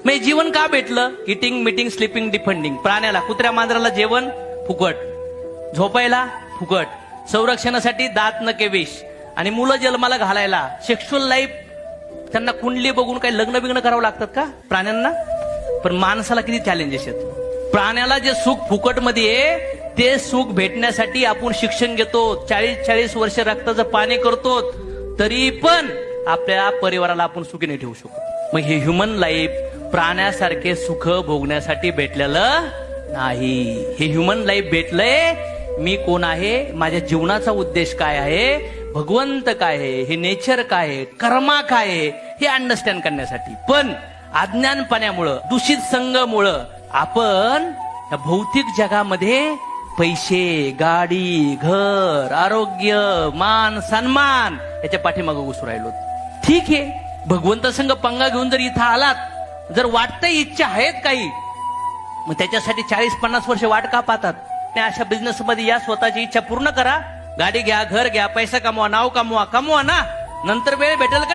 मग हे जीवन का भेटलं? Eating mating sleeping defending. प्राण्याला, कुत्र्या मांजराला जेवण फुकट, झोपायला फुकट, संरक्षणासाठी दात नखे विष, आणि मुलं जन्माला घालायला सेक्शुअल लाईफ त्यांना कुंडली बघून काही लग्न बिग्न करावं लागतात का प्राण्यांना? पण माणसाला किती चॅलेंजेस आहेत. प्राण्याला जे सुख फुकट मध्ये आहे ते सुख भेटण्यासाठी आपण शिक्षण घेतो, 40-40 वर्ष रक्ताचं पाणी करतो, तरी पण आपल्या परिवाराला आपण सुखी नाही ठेवू शकतो. मग हे ह्युमन लाईफ प्राण्यासारखे सुख भोगण्यासाठी भेटलेलं नाही. हे ह्युमन लाईफ भेटलंय मी कोण आहे, माझ्या जीवनाचा उद्देश काय आहे, भगवंत काय आहे, हे नेचर काय आहे, कर्मा काय आहे, हे अंडरस्टँड करण्यासाठी. पण अज्ञानपणामुळं, दूषित संघमुळं आपण या भौतिक जगामध्ये पैसे, गाडी, घर, आरोग्य, मान, सन्मान याच्या पाठीमागे घुसू राहिलो. ठीक आहे, भगवंत संघ पंगा घेऊन जर इथं आलात, जर वाटतंय इच्छा आहेत काही, मग त्याच्यासाठी 40-50 वर्ष वाट का पाहतात? अशा बिझनेस मध्ये या, स्वतःची इच्छा पूर्ण करा, गाडी घ्या, घर घ्या, पैसा कमवा, नाव कमवा, कमवा ना, नंतर वेळ भेटेल का?